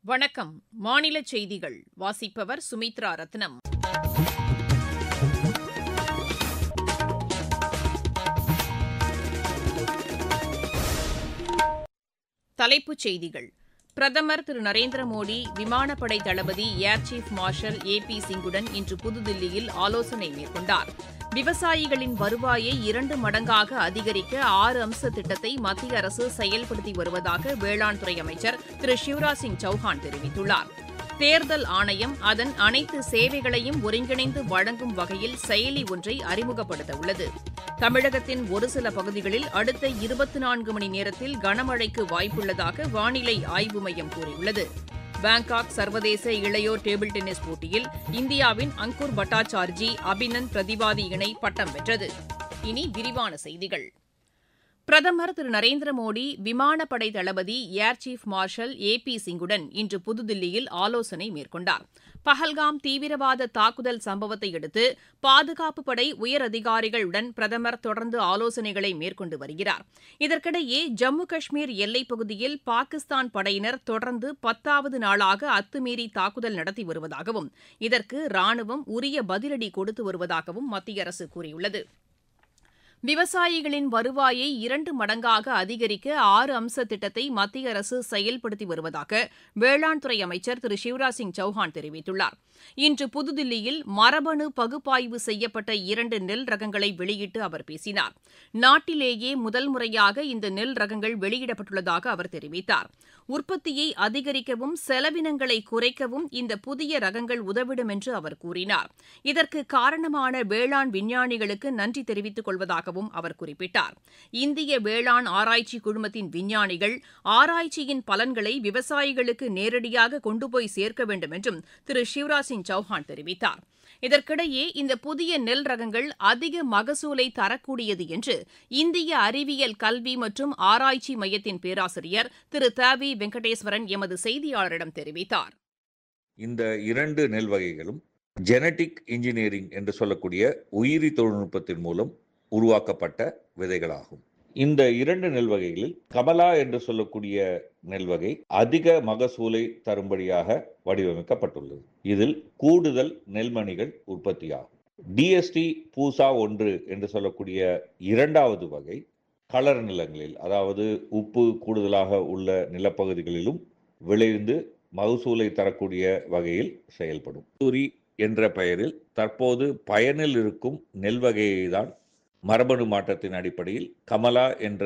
வணக்கம். மாநில செய்திகள் வாசிப்பவர் சுமித்ரா ரத்னம். தலைப்புச் செய்திகள். பிரதமர் திரு நரேந்திர மோடி விமானப்படை தளபதி ஏர் சீப் மார்ஷல் ஏ.பி. சிங்குடன் இன்று புதுதில்லியில் ஆலோசனை மேற்கொண்டார். விவசாயிகளின் வருவாயை 2 மடங்காக அதிகரிக்க 6 அம்ச திட்டத்தை மத்திய அரசு செயல்படுத்தி வருவதாக வேளாண் துறை அமைச்சர் திரு சிவராஜ் சிங் சௌஹான் தெரிவித்துள்ளார். தேர்தல் ஆணையம் அதன் அனைத்து சேவைகளையும் ஒருங்கிணைந்து வழங்கும் வகையில் செயலி ஒன்றை அறிமுகப்படுத்த உள்ளது. தமிழகத்தின் ஒரு சில பகுதிகளில் அடுத்த 24 மணி நேரத்தில் கனமழைக்கு வாய்ப்புள்ளதாக வானிலை ஆய்வு மையம் கூறியுள்ளது. பாங்காக் சர்வதேச இளையோர் டேபிள் டென்னிஸ் போட்டியில் இந்தியாவின் அங்கூர் பட்டாச்சார்ஜி அபினந்த் பிரதிவாதி இணை பட்டம் வென்றது. இனி விரிவான செய்திகள். பிரதமர் திரு நரேந்திர மோடி விமானப்படை தளபதி ஏர் சீப் மார்ஷல் ஏ.பி. சிங்குடன் இன்று புதுதில்லியில் ஆலோசனை மேற்கொண்டார். பஹல்காம் தீவிரவாத தாக்குதல் சம்பவத்தை அடுத்து பாதுகாப்புப் படை உயரதிகாரிகளுடன் பிரதமர் தொடர்ந்து ஆலோசனைகளை மேற்கொண்டு வருகிறார். இதற்கிடையே ஜம்மு காஷ்மீர் எல்லைப் பகுதியில் பாகிஸ்தான் படையினர் தொடர்ந்து 10வது நாளாக அத்துமீறி தாக்குதல் நடத்தி வருவதாகவும் இதற்கு ராணுவம் உரிய பதிலடி கொடுத்து வருவதாகவும் மத்திய அரசு கூறியுள்ளது. விவசாயிகளின் வருவாயை 2 மடங்காக அதிகரிக்க 6 அம்ச திட்டத்தை மத்திய அரசு செயல்படுத்தி வருவதாக வேளாண் துறை அமைச்சர் திரு சிவராஜ் சிங் சௌஹான் தெரிவித்துள்ளார். இன்று புதுதில்லியில் மரபணு பகுப்பாய்வு செய்யப்பட்ட 2 நெல் ரகங்களை வெளியிட்டு அவர் பேசினார். நாட்டிலேயே முதல் முறையாக இந்த நெல் ரகங்கள் வெளியிடப்பட்டுள்ளதாக அவர் தெரிவித்தார். உற்பத்தியை அதிகரிக்கவும் செலவினங்களை குறைக்கவும் இந்த புதிய ரகங்கள் உதவிடும் என்று அவர் கூறினார். இதற்கு காரணமான வேளாண் விஞ்ஞானிகளுக்கு நன்றி தெரிவித்துக் கொள்வதாகவும் அவர் குறிப்பிட்டார். இந்திய வேளாண் ஆராய்ச்சி குழுமத்தின் விஞ்ஞானிகள் ஆராய்ச்சியின் பலன்களை விவசாயிகளுக்கு நேரடியாக கொண்டு போய் சேர்க்க வேண்டும் என்றும் திரு சிவராஜ் சிங் சௌஹான் தெரிவித்தார். இதற்கிடையே இந்த புதிய நெல் ரகங்கள் அதிக மகசூலை தரக்கூடியது என்று இந்திய அறிவியல் கல்வி மற்றும் ஆராய்ச்சி மையத்தின் பேராசிரியர் திரு த.வி. வெங்கடேஸ்வரன் எமது செய்தியாளரிடம் தெரிவித்தார். இந்த 2 நெல் வகைகளும் ஜெனடிக் இன்ஜினியரிங் என்று சொல்லக்கூடிய உயிரி தொழில்நுட்பத்தின் மூலம் உருவாக்கப்பட்ட விதைகளாகும். இந்த 2 நெல் வகைகளில் கமலா என்று சொல்லக்கூடிய நெல் வகை அதிக மகசூலை தரும்படியாக வடிவமைக்கப்பட்டுள்ளது. இதில் கூடுதல் நெல்மணிகள் உற்பத்தியாகும். டிஎஸ்டி பூசா 1 என்று சொல்லக்கூடிய 2வது வகை களர் நிலங்களில், அதாவது உப்பு கூடுதலாக உள்ள நிலப்பகுதிகளிலும் விளைந்து மகசூலை தரக்கூடிய வகையில் செயல்படும். சூரி என்ற பெயரில் தற்போது பயனில் இருக்கும் நெல் வகையை தான் மரபணு மாற்றத்தின் அடிப்படையில் கமலா என்ற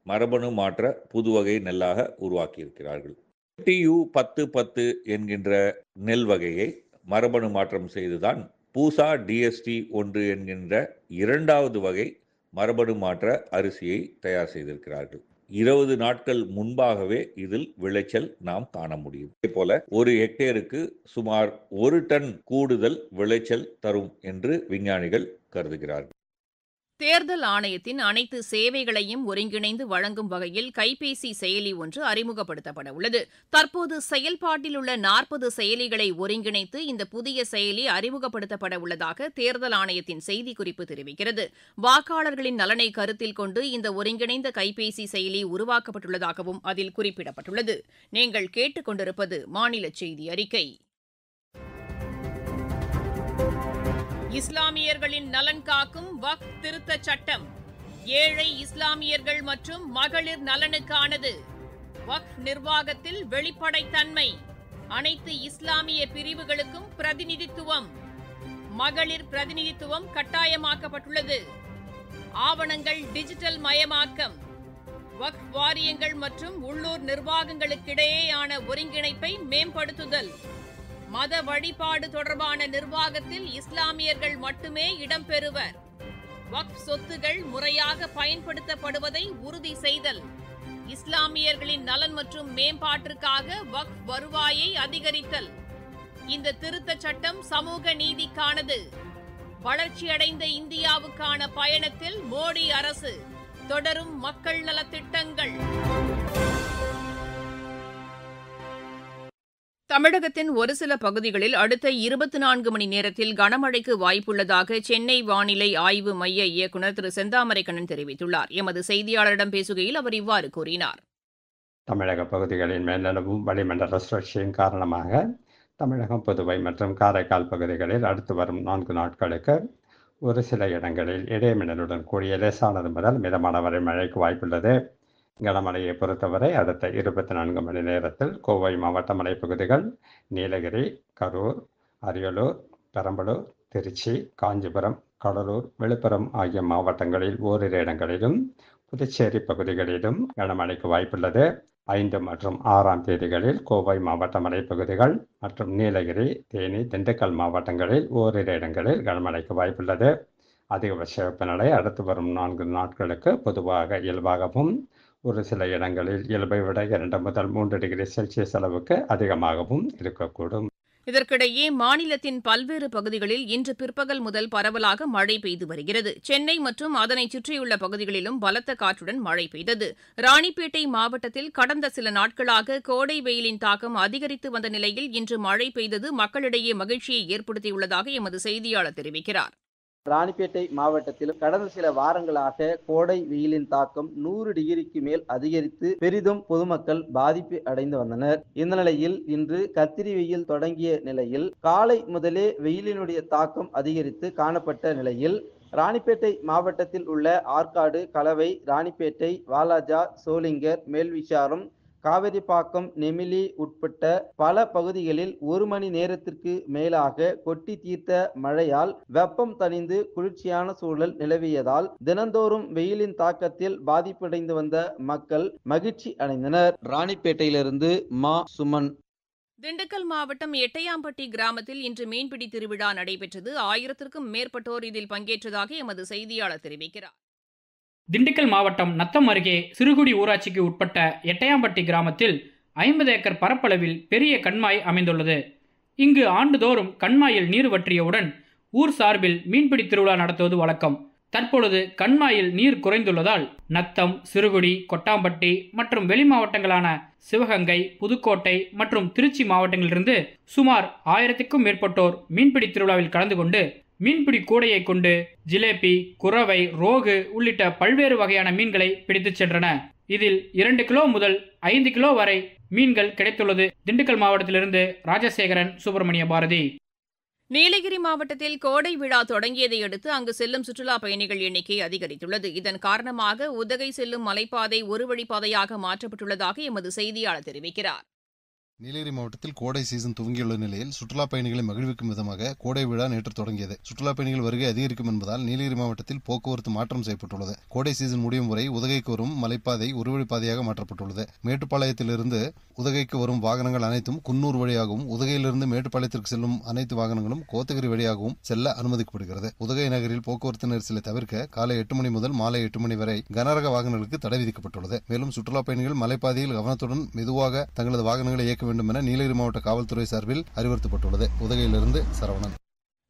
மரபணு மாற்ற புதுவகை நெல்லாக உருவாக்கியிருக்கிறார்கள். TU1010 என்கின்ற நெல் வகையை மரபணு மாற்றம் செய்துதான் பூசா டிஎஸ்டி 1 என்கின்ற 2வது வகை மரபணு மாற்ற அரிசியை தயார் செய்திருக்கிறார்கள். 20 நாட்கள் முன்பாகவே இதில் விளைச்சல் நாம் காண முடியும். இதே போல 1 ஹெக்டேருக்கு சுமார் 1 டன் கூடுதல் விளைச்சல் தரும் என்று விஞ்ஞானிகள் கருதுகிறார்கள். தேர்தல் ஆணையத்தின் அனைத்து சேவைகளையும் ஒருங்கிணைந்து வழங்கும் வகையில் கைபேசி செயலி ஒன்று அறிமுகப்படுத்தப்பட உள்ளது. தற்போது செயல்பாட்டில் உள்ள 40 செயலிகளை ஒருங்கிணைத்து இந்த புதிய செயலி அறிமுகப்படுத்தப்பட உள்ளதாக தேர்தல் ஆணையத்தின் செய்திக்குறிப்பு தெரிவிக்கிறது. வாக்காளர்களின் நலனை கருத்தில் கொண்டு இந்த ஒருங்கிணைந்த கைபேசி செயலி உருவாக்கப்பட்டுள்ளதாகவும் அதில் குறிப்பிடப்பட்டுள்ளது. நீங்கள் கேட்டுக்கொண்டிருப்பது மாநில செய்தி அறிக்கை. இஸ்லாமியர்களின் நலன் காக்கும் வக்ஃப் திருத்தச் சட்டம் ஏழை இஸ்லாமியர்கள் மற்றும் மகளிர் நலனுக்கானது. வக்ஃப் நிர்வாகத்தில் வெளிப்படைத்தன்மை, அனைத்து இஸ்லாமிய பிரிவுகளுக்கும் பிரதிநிதித்துவம், மகளிர் பிரதிநிதித்துவம் கட்டாயமாக்கப்பட்டுள்ளது. ஆவணங்கள் டிஜிட்டல் மயமாக்கம், வக்ஃப் வாரியங்கள் மற்றும் உள்ளூர் நிர்வாகங்களுக்கிடையேயான ஒருங்கிணைப்பை மேம்படுத்துதல், மத வழிபாடு தொடர்பான நிர்வாகத்தில் இஸ்லாமியர்கள் மட்டுமே இடம்பெறுவர், வக்ஃப் சொத்துகள் முறையாக பயன்படுத்தப்படுவதை உறுதி செய்தல், இஸ்லாமியர்களின் நலன் மற்றும் மேம்பாட்டிற்காக வக்ஃப் வருவாயை அதிகரித்தல். இந்த திருத்தச் சட்டம் சமூக நீதிக்கானது. வளர்ச்சியடைந்த இந்தியாவுக்கான பயணத்தில் மோடி அரசு தொடரும் மக்கள் நலத்திட்டங்கள். தமிழகத்தின் ஒரு சில பகுதிகளில் அடுத்த 24 மணி நேரத்தில் கனமழைக்கு வாய்ப்புள்ளதாக சென்னை வானிலை ஆய்வு மைய இயக்குநர் திரு செந்தாமரை கண்ணன் தெரிவித்துள்ளார். எமது செய்தியாளரிடம் பேசுகையில் அவர் இவ்வாறு கூறினார். தமிழக பகுதிகளின் மேலெழும்பும் வளிமண்டல சுழற்சியின் காரணமாக தமிழகம், புதுவை மற்றும் காரைக்கால் பகுதிகளில் அடுத்து வரும் 4 நாட்களுக்கு ஒரு சில இடங்களில் இடைமின்னலுடன் கூடிய லேசானது முதல் மிதமான வரை மழைக்கு வாய்ப்புள்ளது. கனமழையை பொறுத்தவரை அடுத்த 24 மணி நேரத்தில் கோவை மாவட்ட மலைப்பகுதிகள், நீலகிரி, கரூர், அரியலூர், பெரம்பலூர், திருச்சி, காஞ்சிபுரம், கடலூர், விழுப்புரம் ஆகிய மாவட்டங்களில் ஓரிரு இடங்களிலும், புதுச்சேரி பகுதிகளிலும் கனமழைக்கு வாய்ப்புள்ளது. 5 மற்றும் 6ஆம் தேதிகளில் கோவை மாவட்ட மலைப்பகுதிகள் மற்றும் நீலகிரி, தேனி, திண்டுக்கல் மாவட்டங்களில் ஓரிரு இடங்களில் கனமழைக்கு வாய்ப்புள்ளது. அதிகபட்ச வெப்பநிலை அடுத்து வரும் 4 நாட்களுக்கு பொதுவாக இயல்பாகவும், ஒரு சில இடங்களில் இயல்பை விட 2 முதல் 3 டிகிரி செல்சியஸ் அளவுக்கு அதிகமாகவும் இருக்கக்கூடும். இதற்கிடையே மாநிலத்தின் பல்வேறு பகுதிகளில் இன்று பிற்பகல் முதல் பரவலாக மழை பெய்து வருகிறது. சென்னை மற்றும் அதனை சுற்றியுள்ள பகுதிகளிலும் பலத்த காற்றுடன் மழை பெய்தது. ராணிப்பேட்டை மாவட்டத்தில் கடந்த சில நாட்களாக கோடை வெயிலின் தாக்கம் அதிகரித்து வந்த நிலையில் இன்று மழை பெய்தது மக்களிடையே மகிழ்ச்சியை ஏற்படுத்தியுள்ளதாக எமது செய்தியாளர் தெரிவிக்கிறார். ராணிப்பேட்டை மாவட்டத்திலும் கடந்த சில வாரங்களாக கோடை வெயிலின் தாக்கம் 100 டிகிரிக்கு மேல் அதிகரித்து பெரிதும் பொதுமக்கள் பாதிப்பு அடைந்து வந்தனர். இந்த நிலையில் இன்று கத்திரி வெயில் தொடங்கிய நிலையில் காலை முதலே வெயிலினுடைய தாக்கம் அதிகரித்து காணப்பட்ட நிலையில் ராணிப்பேட்டை மாவட்டத்தில் உள்ள ஆற்காடு, கலவை, ராணிப்பேட்டை, வாலாஜா, சோளிங்கர், மேல்விசாரம், காவேரிப்பாக்கம், நெமிலி உட்பட்ட பல பகுதிகளில் 1 மணி நேரத்திற்கு மேலாக கொட்டி தீர்த்த மழையால் வெப்பம் தணிந்து குளிர்ச்சியான சூழல் நிலவியதால் தினந்தோறும் வெயிலின் தாக்கத்தில் பாதிப்படைந்து வந்த மக்கள் மகிழ்ச்சி அடைந்தனர். ராணிப்பேட்டையிலிருந்து சுமன். திண்டுக்கல் மாவட்டம் எட்டையாம்பட்டி கிராமத்தில் இன்று மீன்பிடி திருவிழா நடைபெற்றது. 1000க்கும் மேற்பட்டோர் இதில் பங்கேற்றதாக எமது செய்தியாளர் தெரிவிக்கிறார். திண்டுக்கல் மாவட்டம் நத்தம் அருகே சிறுகுடி ஊராட்சிக்கு உட்பட்ட எட்டையாம்பட்டி கிராமத்தில் 50 ஏக்கர் பரப்பளவில் பெரிய கண்மாய் அமைந்துள்ளது. இங்கு ஆண்டுதோறும் கண்மாயில் நீர் வற்றியவுடன் ஊர் சார்பில் மீன்பிடி திருவிழா நடத்துவது வழக்கம். தற்பொழுது கண்மாயில் நீர் குறைந்துள்ளதால் நத்தம், சிறுகுடி, கொட்டாம்பட்டி மற்றும் வெளி மாவட்டங்களான சிவகங்கை, புதுக்கோட்டை மற்றும் திருச்சி மாவட்டங்களிலிருந்து சுமார் 1000க்கும் மேற்பட்டோர் மீன்பிடி திருவிழாவில் கலந்து கொண்டு மீன்பிடி கூடையை கொண்டு ஜிலேபி, குறவை, ரோகு உள்ளிட்ட பல்வேறு வகையான மீன்களை பிடித்துச் சென்றன. இதில் 2 கிலோ முதல் 5 கிலோ வரை மீன்கள் கிடைத்துள்ளது. திண்டுக்கல் மாவட்டத்திலிருந்து ராஜசேகரன், சுப்பிரமணிய பாரதி. நீலகிரி மாவட்டத்தில் கோடை விழா தொடங்கியதை அடுத்து அங்கு செல்லும் சுற்றுலாப் பயணிகள் எண்ணிக்கை அதிகரித்துள்ளது. இதன் காரணமாக உதகை செல்லும் மலைப்பாதை ஒரு வழிப்பாதையாக மாற்றப்பட்டுள்ளதாக எமது செய்தியாளர் தெரிவிக்கிறார். நீலகிரி மாவட்டத்தில் கோடை சீசன் துவங்கியுள்ள நிலையில் சுற்றுலா பயணிகளை மகிழ்விக்கும் விதமாக கோடை விழா நேற்று தொடங்கியது. சுற்றுலா பயணிகள் வருகை அதிகரிக்கும் என்பதால் நீலகிரி மாவட்டத்தில் போக்குவரத்து மாற்றம் செய்யப்பட்டுள்ளது. கோடை சீசன் முடியும் வரை உதகைக்கு வரும் மலைப்பாதை ஒரு வழிப்பாதையாக மாற்றப்பட்டுள்ளது. மேட்டுப்பாளையத்திலிருந்து உதகைக்கு வரும் வாகனங்கள் அனைத்தும் குன்னூர் வழியாகவும், உதகையிலிருந்து மேட்டுப்பாளையத்திற்கு செல்லும் அனைத்து வாகனங்களும் கோத்தகிரி வழியாகவும் செல்ல அனுமதிக்கப்படுகிறது. உதகை நகரில் போக்குவரத்து நெரிசலை தவிர்க்க காலை 8 மணி முதல் மாலை 8 மணி வரை கனரக வாகனங்களுக்கு தடை விதிக்கப்பட்டுள்ளது. மேலும் சுற்றுலா பயணிகள் மலைப்பாதையில் கவனத்துடன் மெதுவாக தங்களது வாகனங்களை இயக்க வேண்டும் என நீலகிரி மாவட்ட காவல்துறை சார்பில் அறிவுறுத்தப்பட்டுள்ளது. உதகையிலிருந்து சரவணன்.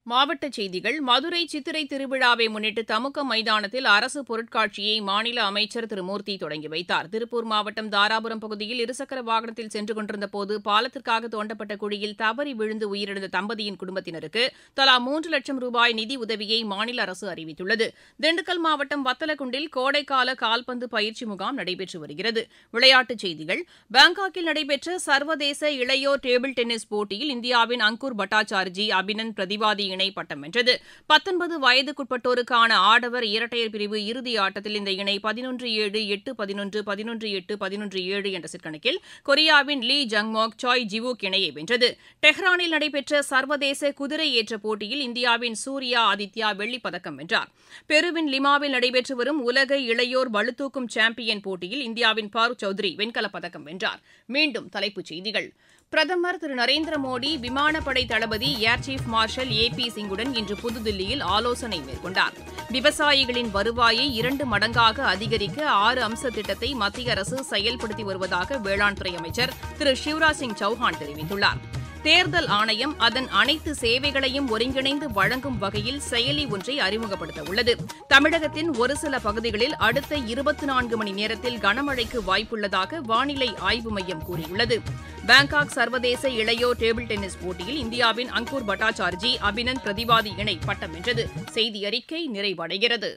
மாவட்டச் செய்திகள். மதுரை சித்திரை திருவிழாவை முன்னிட்டு தமுக மைதானத்தில் அரசு பொருட்காட்சியை மாநில அமைச்சர் திரு மூர்த்தி தொடங்கி வைத்தார். திருப்பூர் மாவட்டம் தாராபுரம் பகுதியில் இருசக்கர வாகனத்தில் சென்று கொண்டிருந்த போது பாலத்திற்காக தோண்டப்பட்ட குழியில் தவறி விழுந்து உயிரிழந்த தம்பதியின் குடும்பத்தினருக்கு தலா 3 லட்சம் ரூபாய் நிதி உதவியை மாநில அரசு அறிவித்துள்ளது. திண்டுக்கல் மாவட்டம் வத்தலக்குண்டில் கோடைக்கால கால்பந்து பயிற்சி முகாம் நடைபெற்று வருகிறது. விளையாட்டுச் செய்திகள். பாங்காக்கில் நடைபெற்ற சர்வதேச இளையோர் டேபிள் டென்னிஸ் போட்டியில் இந்தியாவின் அங்கூர் பட்டாச்சார்ஜி, அபினந்த் பிரதிவாதி இணை பட்டம் வென்றது. 19 வயதுக்குட்பட்டோருக்கான ஆடவர் இரட்டையர் பிரிவு இறுதி ஆட்டத்தில் இந்த இணை 11-7, 8-11, 11-8, 11-7 என்ற செட் கணக்கில் கொரியாவின் லீ ஜங்மோக், சாய் ஜிவூக் இணையை வென்றது. டெஹ்ரானில் நடைபெற்ற சர்வதேச குதிரை ஏற்ற போட்டியில் இந்தியாவின் சூர்யா ஆதித்யா வெள்ளிப் பதக்கம் வென்றார். பெருவின் லிமாவில் நடைபெற்று வரும் உலக இளையோர் பளுதூக்கும் சாம்பியன் போட்டியில் இந்தியாவின் பாருக் சௌத்ரி வெண்கலப் பதக்கம் வென்றார். மீண்டும் தலைப்புச் செய்திகள். பிரதமர் திரு நரேந்திர மோடி விமானப்படை தளபதி ஏர் சீஃப் மார்ஷல் AP சிங்குடன் இன்று புதுதில்லியில் ஆலோசனை மேற்கொண்டார். விவசாயிகளின் வருவாயை 2 மடங்காக அதிகரிக்க 6 அம்ச திட்டத்தை மத்திய அரசு செயல்படுத்தி வருவதாக வேளாண் துறை அமைச்சர் திரு சிவராஜ் சிங் சௌஹான் தெரிவித்துள்ளார். தேர்தல் ஆணையம் அதன் அனைத்து சேவைகளையும் ஒருங்கிணைந்து வழங்கும் வகையில் செயலி ஒன்றை அறிமுகப்படுத்த உள்ளது. தமிழகத்தின் ஒரு சில பகுதிகளில் அடுத்த 24 மணி நேரத்தில் கனமழைக்கு வாய்ப்புள்ளதாக வானிலை ஆய்வு மையம் கூறியுள்ளது. பாங்காக் சர்வதேச இளையோர் டேபிள் டென்னிஸ் போட்டியில் இந்தியாவின் அங்கூர் பட்டாச்சார்ஜி, அபினந்த் பிரதிவாதி இணை பட்டம் வென்றது. செய்தி அறிக்கை நிறைவடைகிறது.